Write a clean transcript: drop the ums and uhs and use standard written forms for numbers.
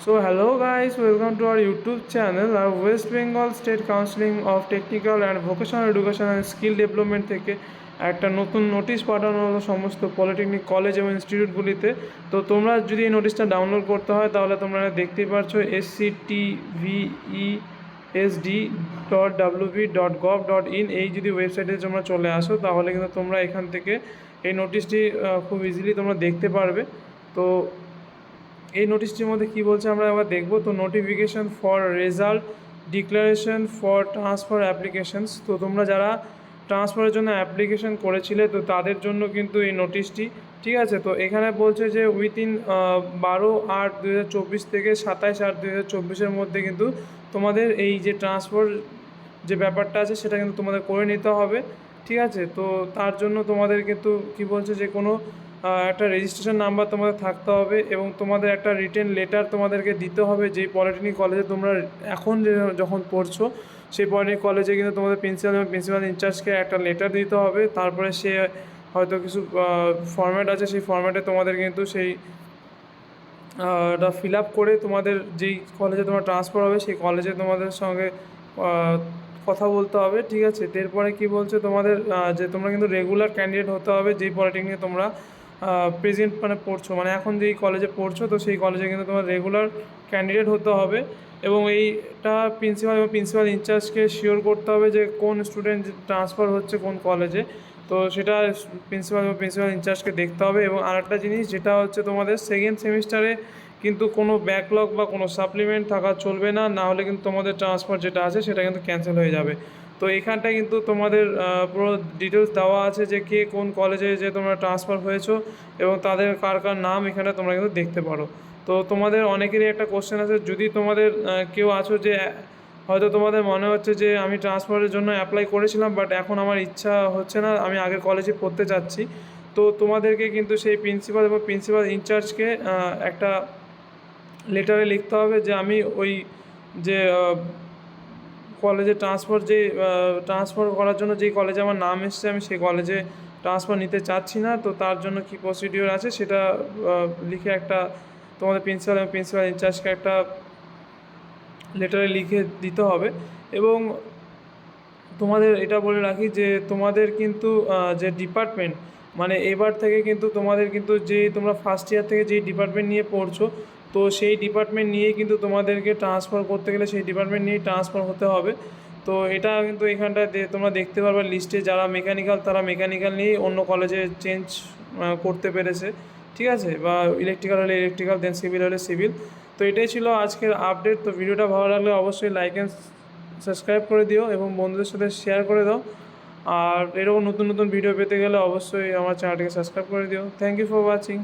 So hello guys, welcome to our YouTube channel. Our West Bengal State Council of Technical and Vocational Education and Skill Development থেকে একটা নতুন notice পাঠানো হলো সমস্ত polytechnic college এবং ইনস্টিটিউটগুলিতে। তো তোমরা যদি এই নোটিশটা ডাউনলোড করতে হয় তাহলে তোমরা দেখতেই পাচ্ছ sctvesd.wb.gov.in এই যদি ওয়েবসাইটে তোমরা চলে আসো তাহলে কিন্তু তোমরা এখান থেকে এই নোটিশটি খুব ইজিলি তোমরা দেখতে পারবে। তো এই নোটিশটির মধ্যে কী বলছে আমরা একবার দেখব। তো notification for result declaration for transfer applications, তো তোমরা যারা ট্রান্সফারের জন্য অ্যাপ্লিকেশান করেছিলে তো তাদের জন্য কিন্তু এই নোটিশটি, ঠিক আছে। তো এখানে বলছে যে উইথিন 12/8/2024 থেকে 27/8/2024 মধ্যে কিন্তু তোমাদের এই যে ট্রান্সফার যে ব্যাপারটা আছে সেটা কিন্তু তোমাদের করে নিতে হবে, ঠিক আছে। তো তার জন্য তোমাদের কিন্তু কী বলছে যে কোনো একটা রেজিস্ট্রেশন নাম্বার তোমাদের থাকতে হবে এবং তোমাদের একটা রিটেন লেটার তোমাদেরকে দিতে হবে যেই পলিটেকনিক কলেজে তোমরা এখন যখন পড়ছো সেই পলিটেকনিক কলেজে কিন্তু তোমাদের প্রিন্সিপাল এবং প্রিন্সিপাল ইনচার্জকে একটা লেটার দিতে হবে। তারপরে সে হয়তো কিছু ফর্ম্যাট আছে, সেই ফর্ম্যাটে তোমাদের কিন্তু সেই ফিল আপ করে তোমাদের যেই কলেজে তোমার ট্রান্সফার হবে সেই কলেজে তোমাদের সঙ্গে কথা বলতে হবে, ঠিক আছে। এরপরে কী বলছে তোমাদের যে তোমরা কিন্তু রেগুলার ক্যান্ডিডেট হতে হবে যেই পলিটেকনিকে তোমরা প্রেজেন্ট পড়ছো, এখন যেই কলেজে পড়ছো তো সেই কলেজে কিন্তু তোমার রেগুলার ক্যান্ডিডেট হতে হবে এবং এইটা প্রিন্সিপাল এবং প্রিন্সিপাল ইনচার্জকে শিওর করতে হবে যে কোন স্টুডেন্ট ট্রান্সফার হচ্ছে কোন কলেজে, তো সেটা প্রিন্সিপাল এবং প্রিন্সিপাল ইনচার্জকে দেখতে হবে। এবং আরেকটা জিনিস যেটা হচ্ছে তোমাদের সেকেন্ড সেমিস্টারে কিন্তু কোনো ব্যাকলগ বা কোনো সাপ্লিমেন্ট থাকা চলবে না, না হলে কিন্তু তোমাদের ট্রান্সফার যেটা আছে সেটা কিন্তু ক্যান্সেল হয়ে যাবে। তো এখানটায় কিন্তু তোমাদের পুরো ডিটেলস দেওয়া আছে যে কে কোন কলেজে যে তোমরা ট্রান্সফার হয়েছো এবং তাদের কার কার নাম এখানে তোমরা কিন্তু দেখতে পারো। তো তোমাদের অনেকেরই একটা কোশ্চেন আছে, যদি তোমাদের কেউ আছো যে হয়তো তোমাদের মনে হচ্ছে যে আমি ট্রান্সফারের জন্য অ্যাপ্লাই করেছিলাম বাট এখন আমার ইচ্ছা হচ্ছে না, আমি আগের কলেজে পড়তে চাচ্ছি, তো তোমাদেরকে কিন্তু সেই প্রিন্সিপাল এবং প্রিন্সিপাল ইনচার্জকে একটা লেটারে লিখতে হবে যে আমি ওই যে কলেজে ট্রান্সফার করার জন্য যেই কলেজে আমার নাম এসছে আমি সেই কলেজে ট্রান্সফার নিতে চাচ্ছি না, তো তার জন্য কী প্রসিডিওর আছে সেটা লিখে একটা তোমাদের প্রিন্সিপাল এবং প্রিন্সিপাল ইনচার্জকে একটা লেটারে লিখে দিতে হবে। এবং তোমাদের এটা বলে রাখি যে তোমাদের কিন্তু যে ডিপার্টমেন্ট এবার থেকে কিন্তু তোমাদের কিন্তু তোমরা ফার্স্ট ইয়ার থেকে যেই ডিপার্টমেন্ট নিয়ে পড়ছো তো সেই ডিপার্টমেন্ট নিয়েই কিন্তু তোমাদেরকে ট্রান্সফার করতে গেলে সেই ডিপার্টমেন্ট নিয়েই ট্রান্সফার হতে হবে। তো এটা কিন্তু এখানটায় তোমরা দেখতে পারবে লিস্টে যারা মেকানিক্যাল তারা মেকানিক্যাল নিয়েই অন্য কলেজে চেঞ্জ করতে পেরেছে, ঠিক আছে, বা ইলেকট্রিক্যাল হলে ইলেকট্রিক্যাল, দেন সিভিল হলে সিভিল। তো এটাই ছিল আজকের আপডেট। তো ভিডিওটা ভালো লাগলে অবশ্যই লাইক অ্যান্ড সাবস্ক্রাইব করে দিও এবং বন্ধুদের সাথে শেয়ার করে দাও। আর এরকম নতুন নতুন ভিডিও পেতে গেলে অবশ্যই আমার চ্যানেলটিকে সাবস্ক্রাইব করে দিও। Thank you for watching.